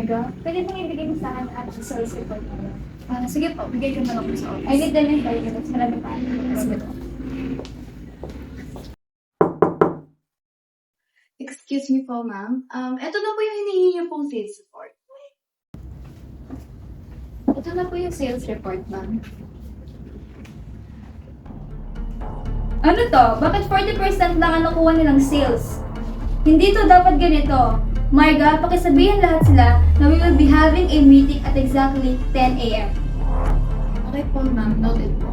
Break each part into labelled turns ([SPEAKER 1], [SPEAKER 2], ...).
[SPEAKER 1] Marga, pwede bang ibigay mo sa akin at sa sales report mo?
[SPEAKER 2] Sige po, bigay ko na lang po sa office.
[SPEAKER 1] I need them in 5 minutes. Marami pa.
[SPEAKER 2] Sige po. Excuse me po, ma'am. Ito na po yung hinihingi niyo pong sales report.
[SPEAKER 1] Ito na po yung sales report, ma'am. Ano to? Bakit 40% lang ang nakuha nilang sales? Hindi to dapat ganito. Marga, pakisabihin lahat sila na we will be having a meeting at exactly 10 a.m.
[SPEAKER 2] Okay po, ma'am. Noted po.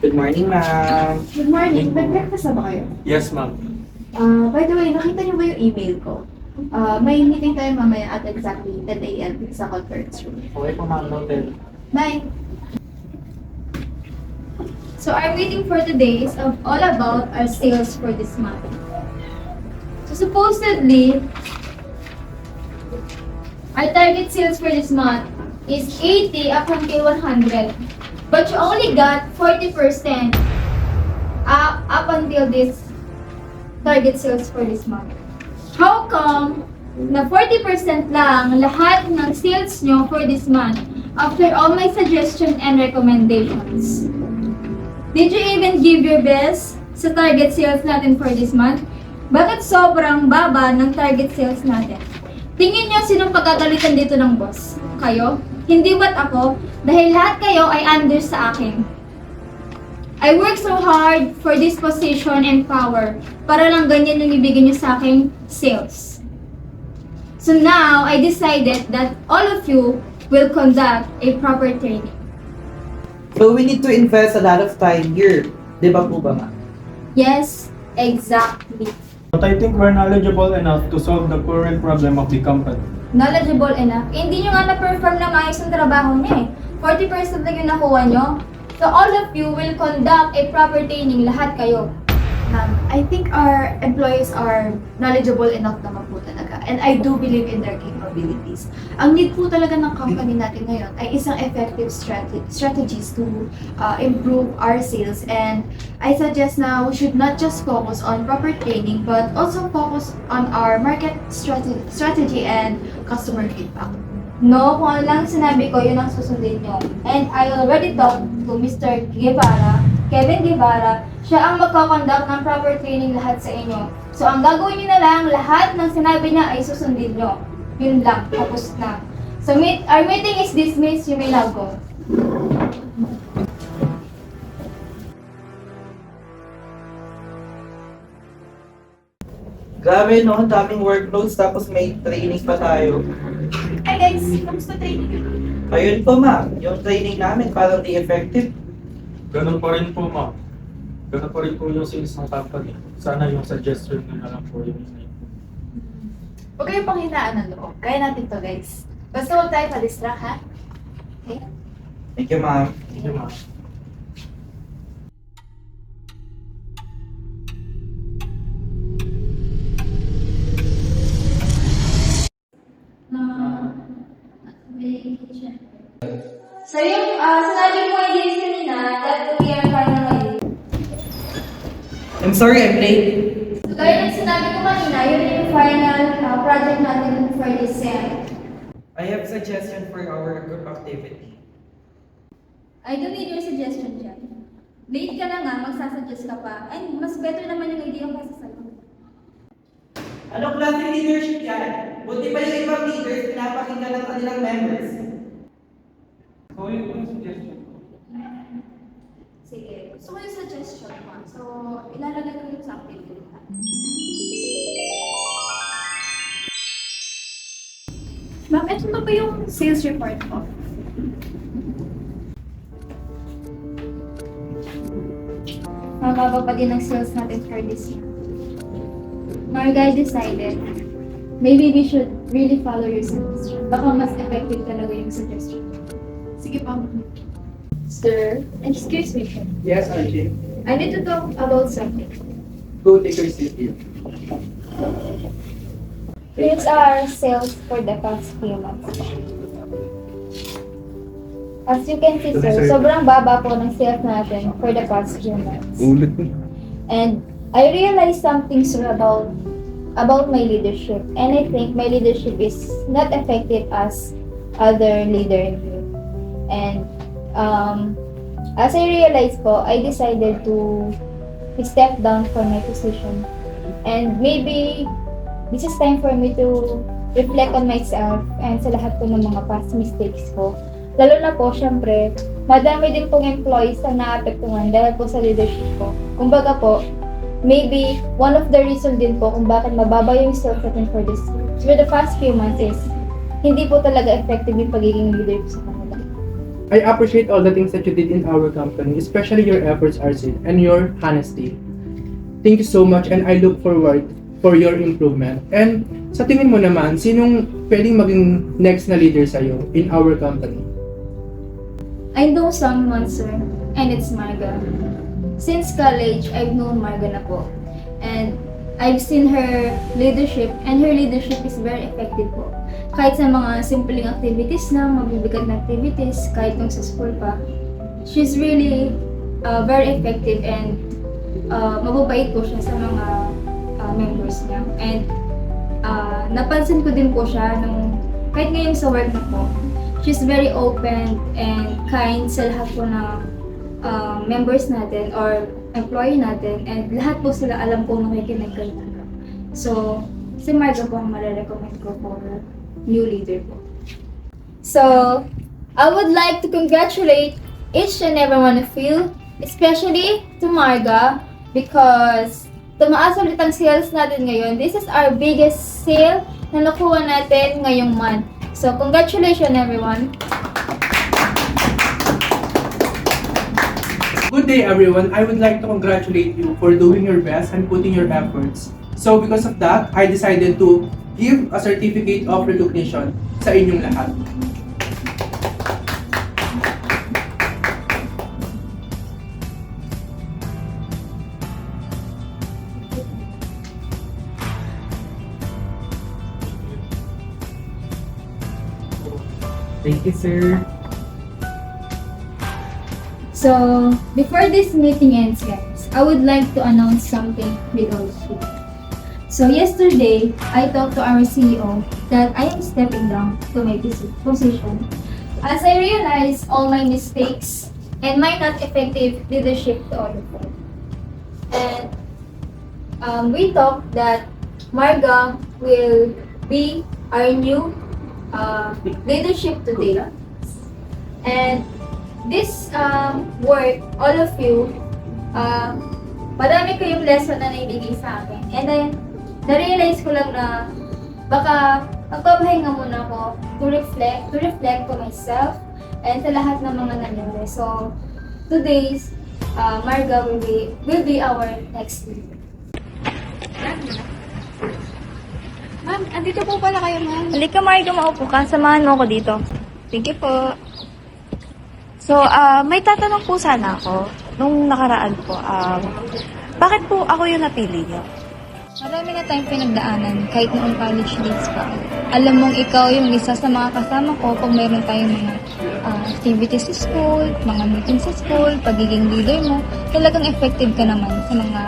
[SPEAKER 3] Good morning, ma'am.
[SPEAKER 4] Good morning. Nag-breakfast na ba kayo?
[SPEAKER 3] Yes, ma'am.
[SPEAKER 4] By the way, nakita niyo ba yung email ko? May meeting tayo mamaya at exactly 10 a.m. sa conference room.
[SPEAKER 3] Okay po, ma'am. Noted.
[SPEAKER 4] Bye!
[SPEAKER 1] So our meeting for today is all about our sales for this month. So supposedly, our target sales for this month is 80 up until 100. But you only got 40% up until this target sales for this month. How come na 40% lang lahat ng sales nyo for this month after all my suggestions and recommendations? Did you even give your best sa target sales natin for this month? Bakit sobrang baba ng target sales natin? Tingin nyo sinong pagkagalitan dito ng boss? Kayo? Hindi ba't ako? Dahil lahat kayo ay under sa akin. I work so hard for this position and power para lang ganyan yung ibigay nyo sa aking sales. So now, I decided that all of you will conduct a proper training.
[SPEAKER 3] So we need to invest a lot of time here. Di ba po ba, ma'am?
[SPEAKER 1] Yes, exactly.
[SPEAKER 5] But I think we're knowledgeable enough to solve the current problem of the company.
[SPEAKER 1] Knowledgeable enough. Eh, hindi nyo nga na-perform na maayos ang trabaho niya eh. 40% lang yung nakuha nyo. So all of you will conduct a proper training, lahat kayo.
[SPEAKER 4] I think our employees are knowledgeable enough naman po talaga. And I do believe in their capabilities. Ang need po talaga ng company natin ngayon ay isang effective strategies to improve our sales. And I suggest now we should not just focus on proper training but also focus on our market strategy and customer feedback.
[SPEAKER 1] No, kung ano lang sinabi ko, yun ang susundin nyo. And I already talked to Mr. Guevara, Kevin Guevara. Siya ang magkakonduct ng proper training lahat sa inyo. So, ang gagawin nyo na lang, lahat ng sinabi niya ay susundin nyo. Yun lang, tapos na. So, our meeting is dismissed. You may now go.
[SPEAKER 3] Grabe, no? Ang daming workloads tapos may training pa tayo.
[SPEAKER 2] Hi guys! Kamusta training niyo?
[SPEAKER 3] Ayun po, ma'am. Yung training namin parang di effective.
[SPEAKER 5] Ganun pa rin po, ma'am. Ganun pa rin po yung sales ng company. Sana yung suggestion nyo na lang po yung
[SPEAKER 4] Huwag kayong panghinaan ng loob. Kaya natin to guys. Basta huwag tayo pa-distract ha? Okay?
[SPEAKER 3] Thank you, ma'am.
[SPEAKER 5] Thank you, ma'am.
[SPEAKER 1] So, yung sinabi ko kay Denise kanina, that we are finally.
[SPEAKER 3] I'm sorry I'm late.
[SPEAKER 1] So, gaya ng sinabi ko kanina, yun yung final project natin for this sem.
[SPEAKER 3] I have suggestion for our group activity.
[SPEAKER 1] I don't need your suggestion dyan. Late ka na nga, magsasuggest ka pa. And mas better naman yung idea ko sa sa'yo.
[SPEAKER 3] Anong klase leadership yan? Buti pa yung ibang leaders, pinapakinggan ng kanilang members.
[SPEAKER 5] So, yun yung suggestion ko.
[SPEAKER 1] Sige, gusto ko yung suggestion mo. So, ilalagay ko yung sa update ko.
[SPEAKER 4] Ma'am, ito na ba yung sales report ko?
[SPEAKER 1] Mababa pa din ang sales natin for this year. Marga decided, maybe we should really follow your suggestion. Baka mas effective talaga yung suggestion.
[SPEAKER 4] Sige pa.
[SPEAKER 1] Sir, excuse me.
[SPEAKER 3] Yes, Archie.
[SPEAKER 1] I need to talk about something.
[SPEAKER 3] Go take your seat here.
[SPEAKER 1] Here's our sales for the past few months. As you can see, sir, sobrang baba po ng sales natin for the past few months.
[SPEAKER 6] Ulit mo.
[SPEAKER 1] And I realized something, sir, about my leadership. And I think my leadership is not effective as other leader here. And as I realized po, I decided to step down from my position. And maybe this is time for me to reflect on myself and sa lahat po ng mga past mistakes ko. Lalo na po, syempre, madami din pong employees ang naapektuhan dahil po sa leadership ko. Kumbaga po, maybe one of the reason din po kung bakit mababa yung sales natin for the past few months is hindi po talaga effective yung pagiging leader ko sa kanila.
[SPEAKER 7] I appreciate all the things that you did in our company, especially your efforts, Arcel, and your honesty. Thank you so much, and I look forward for your improvement. And sa tingin mo naman, sinong pwedeng maging next na leader sa'yo in our company?
[SPEAKER 1] I know someone, sir, and it's Marga. Since college, I've known Marga na po. And I've seen her leadership, and her leadership is very effective po. Kahit sa mga simpleng activities na, mabibigat na activities, kahit nung sa school pa, she's really very effective and mababait po siya sa mga members niya. And napansin ko din po siya nung, kahit ngayon sa work na po, she's very open and kind sa lahat po ng members natin or employee natin, and lahat po sila alam po nakikinig kayo. So, si Marga po ang marirecommend ko for new leader po. So, I would like to congratulate each and every one of you, especially to Marga, because tumaas ulit ang sales natin ngayon. This is our biggest sale na nakuha natin ngayong month. So, congratulations everyone!
[SPEAKER 7] Good day, everyone. I would like to congratulate you for doing your best and putting your efforts. So, because of that, I decided to give a certificate of recognition sa inyong lahat.
[SPEAKER 6] Thank you, sir.
[SPEAKER 1] So, before this meeting ends, guys, I would like to announce something with all of you. So, yesterday, I talked to our CEO that I am stepping down to my position as I realized all my mistakes and my not effective leadership to all of them. And we talked that Marga will be our new leadership today. And this work, all of you, madami kayong lesson na naibigay sa akin. And then, na-realize ko lang na baka magpapahinga muna ako to reflect to myself and sa lahat ng mga nangyari. So, today's Marga will be our next leader.
[SPEAKER 2] Ma'am, andito po pala kayo, ma'am.
[SPEAKER 8] Halika, Marga, maupo ka. Samahan mo ako dito.
[SPEAKER 2] Thank you po.
[SPEAKER 8] So, may tatanong po sana ako. Nung nakaraan po, bakit po ako yung napili niyo?
[SPEAKER 1] Marami na tayong pinagdaanan kahit noong college days pa. Alam mong ikaw yung isa sa mga kasama ko pag mayroon tayong mga activities sa school, mga meetings sa school, pagiging leader mo, talagang effective ka naman sa mga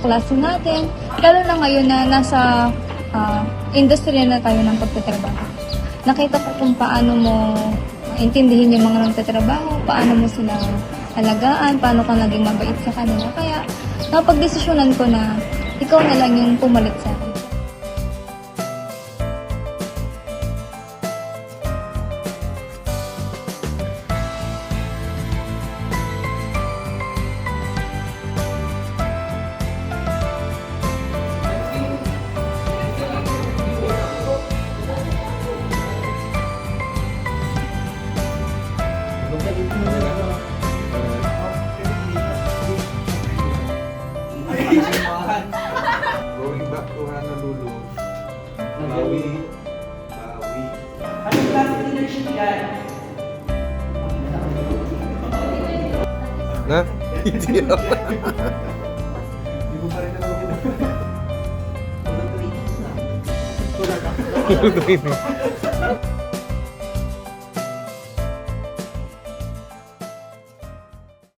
[SPEAKER 1] klase natin. Lalo na ngayon na nasa industry na tayo ng pagtatrabaho. Nakita ko kung paano mo intindihin yung mga nagtatrabaho, paano mo sila alagaan, paano ka naging mabait sa kanila. Kaya napagdesisyonan ko na ikaw na lang yung pumalit sa akin.
[SPEAKER 6] Going back to Honolulu. Bawi.
[SPEAKER 3] Anong klase leadership yan?
[SPEAKER 6] Na? Hindi ako.
[SPEAKER 3] Hindi mo pa rin alam.
[SPEAKER 6] Multo ini.